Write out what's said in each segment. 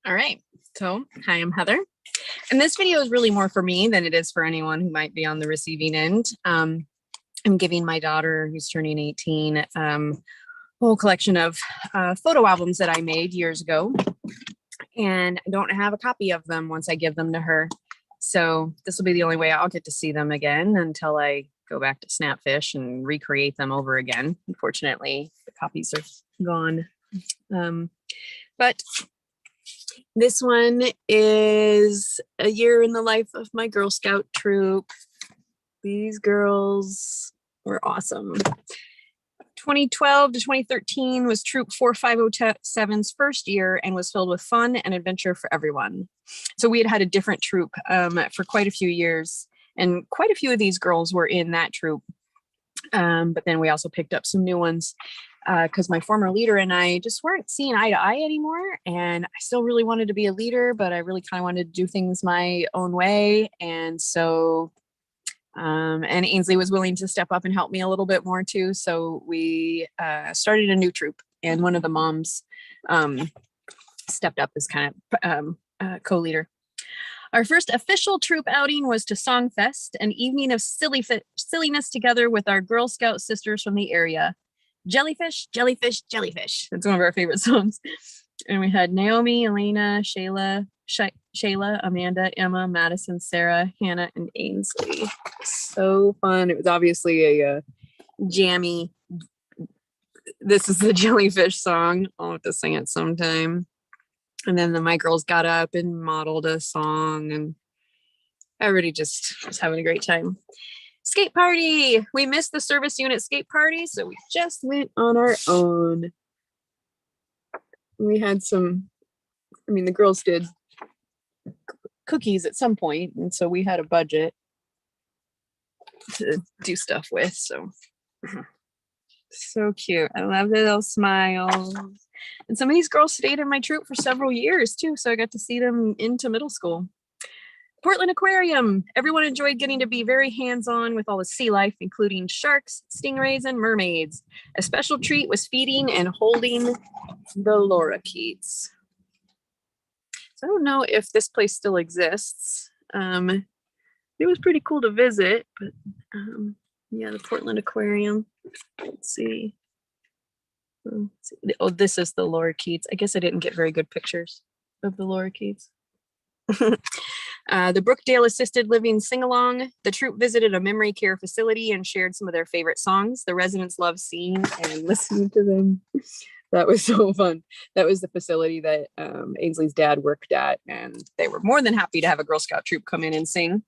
All right. So, hi, I'm Heather. And this video is really more for me than it is for anyone who might be on the receiving end. I'm giving my daughter, who's turning 18, a whole collection of photo albums that I made years ago. And I don't have a copy of them once I give them to her. So this will be the only way I'll get to see them again until I go back to Snapfish and recreate them over again. Unfortunately, the copies are gone. But this one is a year in the life of my Girl Scout troop. These girls were awesome. 2012 to 2013 was Troop 4507's first year and was filled with fun and adventure for everyone. So we had a different troop for quite a few years, and quite a few of these girls were in that troop. But then we also picked up some new ones because my former leader and I just weren't seeing eye to eye anymore. And I still really wanted to be a leader, but I really kind of wanted to do things my own way. And so, and Ainsley was willing to step up and help me a little bit more too. So we started a new troop, and one of the moms stepped up as kind of co-leader. Our first official troop outing was to Songfest, an evening of silliness together with our Girl Scout sisters from the area. Jellyfish, jellyfish, jellyfish. That's one of our favorite songs. And we had Naomi, Elena, Shayla, Amanda, Emma, Madison, Sarah, Hannah, and Ainsley. So fun. It was obviously a jammy. This is the Jellyfish song. I'll have to sing it sometime. And then my girls got up and modeled a song, and everybody just was having a great time. Skate party. We missed the service unit skate party, so we just went on our own. We had the girls did cookies at some point, and so we had a budget to do stuff with. So cute. I love the little smiles. And some of these girls stayed in my troop for several years too, so I got to see them into middle school. Portland Aquarium. Everyone enjoyed getting to be very hands-on with all the sea life, including sharks, stingrays, and mermaids. A special treat was feeding and holding the lorikeets. So I don't know if this place still exists. It was pretty cool to visit, but yeah, the Portland Aquarium. Let's see. Oh, this is the lorikeets. I guess I didn't get very good pictures of the lorikeets. The Brookdale Assisted Living Sing-Along. The troop visited a memory care facility and shared some of their favorite songs. The residents loved seeing and listening to them. That was so fun. That was the facility that Ainsley's dad worked at, and they were more than happy to have a Girl Scout troop come in and sing.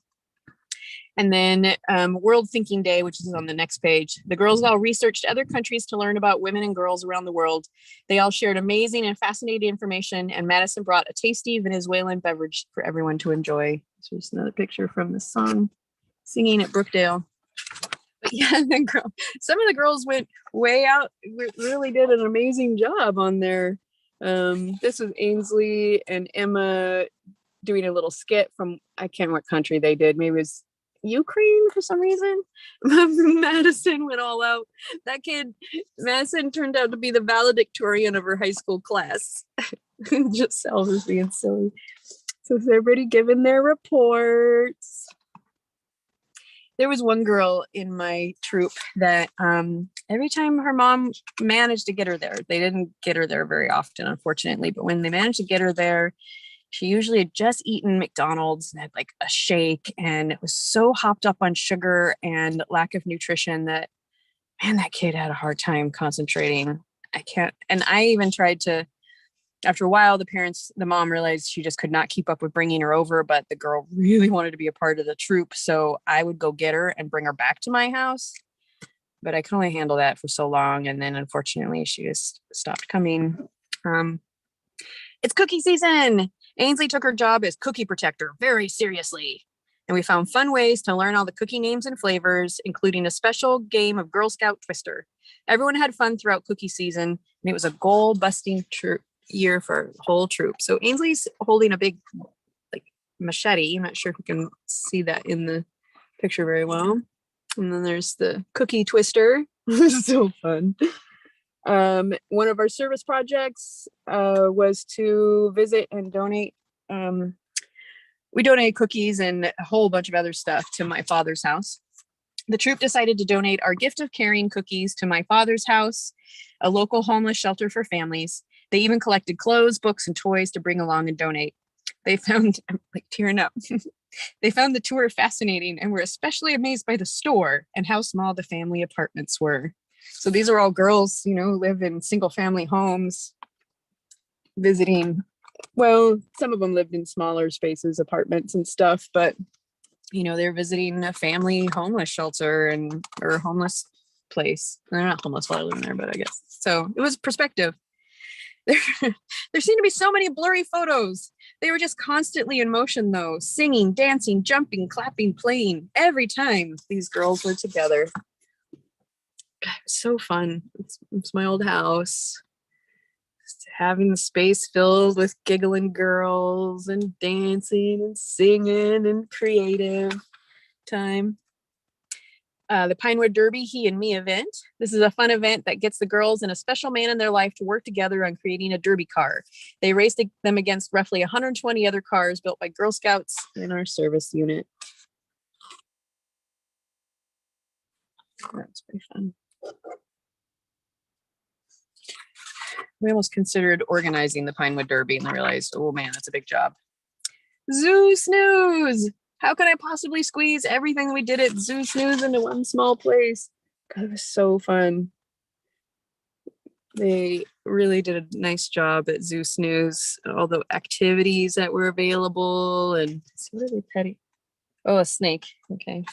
And then World Thinking Day, which is on the next page. The girls all researched other countries to learn about women and girls around the world. They all shared amazing and fascinating information, and Madison brought a tasty Venezuelan beverage for everyone to enjoy. So just another picture from the song singing at Brookdale. But yeah, some of the girls went way out, really did an amazing job on there. This was Ainsley and Emma doing a little skit from, I can't remember what country they did. Maybe it was Ukraine for some reason. Madison went all out. That kid, Madison, turned out to be the valedictorian of her high school class. Just selves as being silly. So everybody giving their reports. There was one girl in my troop that every time her mom managed to get her there, they didn't get her there very often, unfortunately, but when they managed to get her there, she usually had just eaten McDonald's and had like a shake, and it was so hopped up on sugar and lack of nutrition that, man, that kid had a hard time concentrating. And I even tried to, after a while, the mom realized she just could not keep up with bringing her over, but the girl really wanted to be a part of the troop. So I would go get her and bring her back to my house, but I could only handle that for so long. And then unfortunately she just stopped coming. It's cookie season. Ainsley took her job as cookie protector very seriously, and we found fun ways to learn all the cookie names and flavors, including a special game of Girl Scout Twister. Everyone had fun throughout cookie season, and it was a goal-busting year for the whole troop. So Ainsley's holding a big machete. I'm not sure if you can see that in the picture very well. And then there's the cookie twister. So fun. One of our service projects was to visit and donate. We donated cookies and a whole bunch of other stuff to my father's house. The troop decided to donate our gift of caring cookies to my father's house, a local homeless shelter for families. They even collected clothes, books, and toys to bring along and donate. They found, I'm like tearing up. They found the tour fascinating and were especially amazed by the store and how small the family apartments were. So these are all girls, you know, live in single family homes, visiting. Well, some of them lived in smaller spaces, apartments and stuff, but you know, they're visiting a family homeless shelter and or homeless place. They're not homeless while I live in there, but I guess. So it was perspective. There seemed to be so many blurry photos. They were just constantly in motion though, singing, dancing, jumping, clapping, playing every time these girls were together. God, it was so fun. It's my old house. Just having the space filled with giggling girls and dancing and singing and creative time. The Pinewood Derby, He and Me event. This is a fun event that gets the girls and a special man in their life to work together on creating a derby car. They raced them against roughly 120 other cars built by Girl Scouts in our service unit. That's pretty fun. We almost considered organizing the Pinewood Derby and I realized, oh man, that's a big job. Zoo Snooze. How could I possibly squeeze everything we did at Zoo Snooze into one small place? God, it was so fun. They really did a nice job at Zoo Snooze. All the activities that were available and what are they petting? Oh, a snake. Okay.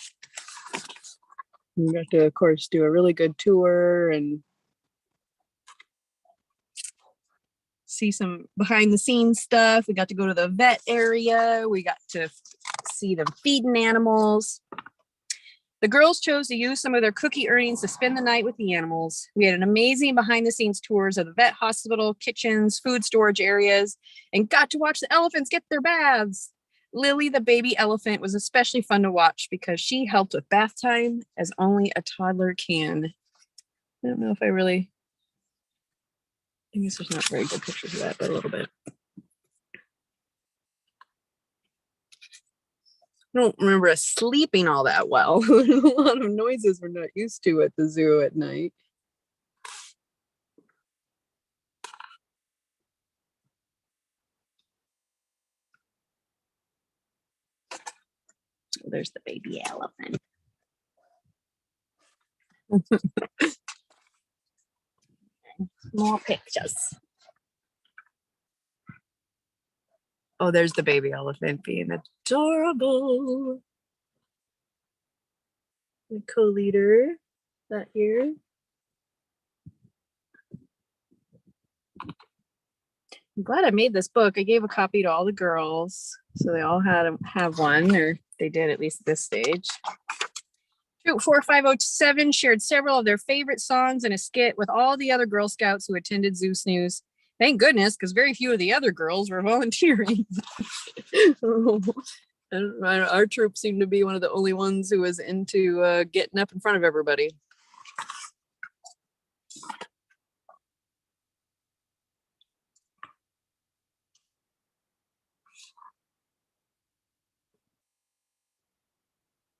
We got to, of course, do a really good tour and see some behind the scenes stuff. We got to go to the vet area. We got to see them feeding animals. The girls chose to use some of their cookie earnings to spend the night with the animals. We had an amazing behind the scenes tours of the vet hospital, kitchens, food storage areas, and got to watch the elephants get their baths. Lily, the baby elephant, was especially fun to watch because she helped with bath time as only a toddler can. I don't know if I guess there's not very good pictures of that, but a little bit. I don't remember us sleeping all that well. A lot of noises we're not used to at the zoo at night. There's the baby elephant. More pictures. Oh, there's the baby elephant being adorable. The co-leader that year. I'm glad I made this book. I gave a copy to all the girls, so they all have one, or they did at least at this stage. Troop 4507 shared several of their favorite songs in a skit with all the other Girl Scouts who attended Zoo Snooze. Thank goodness, because very few of the other girls were volunteering. Our troop seemed to be one of the only ones who was into getting up in front of everybody.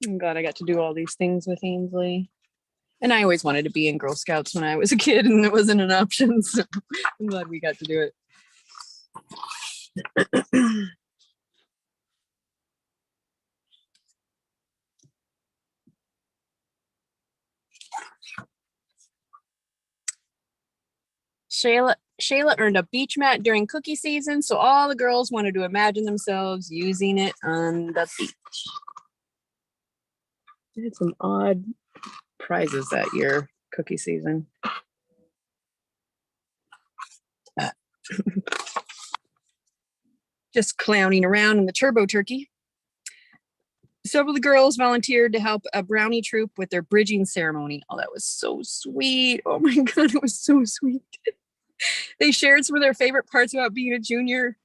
I'm glad I got to do all these things with Ainsley. And I always wanted to be in Girl Scouts when I was a kid and it wasn't an option. So I'm glad we got to do it. Shayla earned a beach mat during cookie season, so all the girls wanted to imagine themselves using it on the beach. They had some odd prizes that year, cookie season. Just clowning around in the turbo turkey. Several of the girls volunteered to help a brownie troop with their bridging ceremony. Oh, that was so sweet. Oh my God, it was so sweet. They shared some of their favorite parts about being a junior,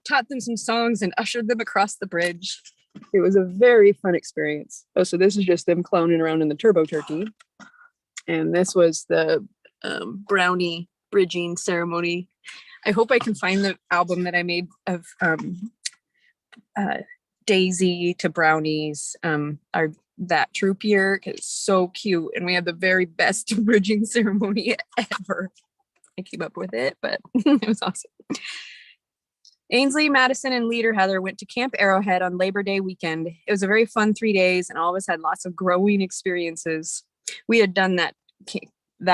taught them some songs, and ushered them across the bridge. It was a very fun experience. Oh, so this is just them clowning around in the turbo turkey. And this was the Brownie Bridging ceremony. I hope I can find the album that I made of Daisy to Brownies, that troop year, because it's so cute. And we had the very best bridging ceremony ever. I came up with it, but it was awesome. Ainsley, Madison, and leader Heather went to Camp Arrowhead on Labor Day weekend. It was a very fun 3 days, and all of us had lots of growing experiences. We had done that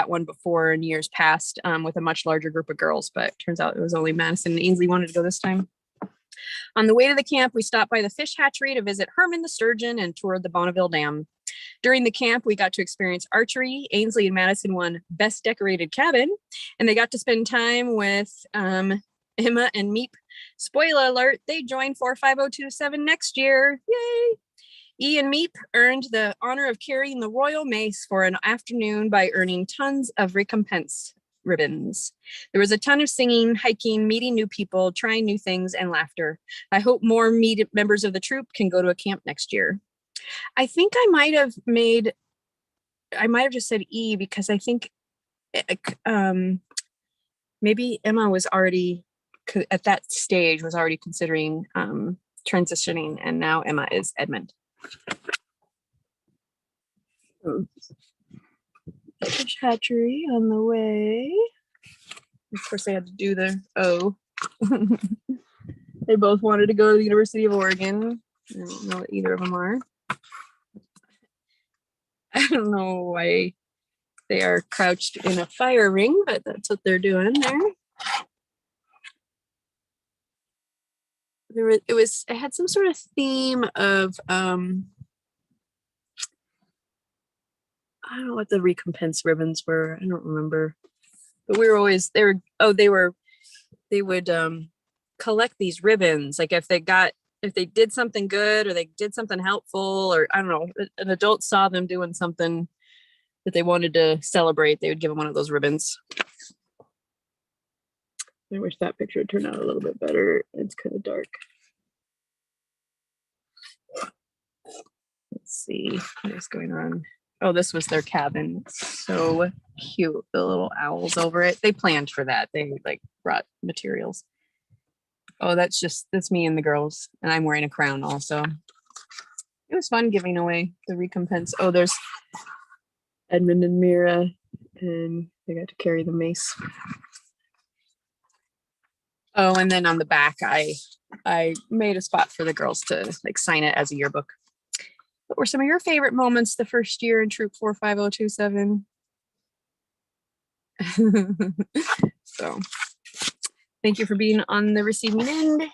one before in years past with a much larger group of girls, but turns out it was only Madison and Ainsley wanted to go this time. On the way to the camp, we stopped by the fish hatchery to visit Herman the sturgeon and toured the Bonneville Dam. During the camp, we got to experience archery. Ainsley and Madison won Best Decorated Cabin, and they got to spend time with Emma and Meep. Spoiler alert, they joined 45027 next year. Yay! E and Meep earned the honor of carrying the royal mace for an afternoon by earning tons of recompense ribbons. There was a ton of singing, hiking, meeting new people, trying new things, and laughter. I hope more members of the troop can go to a camp next year. I think I might have just said E because I think maybe Emma was already at that stage was already considering transitioning, and now Emma is Edmund. Fish hatchery on the way. Of course, I had to do the O. They both wanted to go to the University of Oregon. I don't know what either of them are. I don't know why they are crouched in a fire ring, but that's what they're doing there. It had some sort of theme of I don't know what the recompense ribbons were. I don't remember. But we were always they would collect these ribbons. Like if they did something good or they did something helpful, or I don't know, an adult saw them doing something that they wanted to celebrate, they would give them one of those ribbons. I wish that picture turned out a little bit better. It's kind of dark. Let's see what's going on. Oh, this was their cabin. So cute. The little owls over it. They planned for that. They like brought materials. Oh, that's me and the girls. And I'm wearing a crown also. It was fun giving away the recompense. Oh, there's Edmund and Mira, and they got to carry the mace. Oh, and then on the back, I made a spot for the girls to like sign it as a yearbook. What were some of your favorite moments the first year in Troop 45027? So, thank you for being on the receiving end.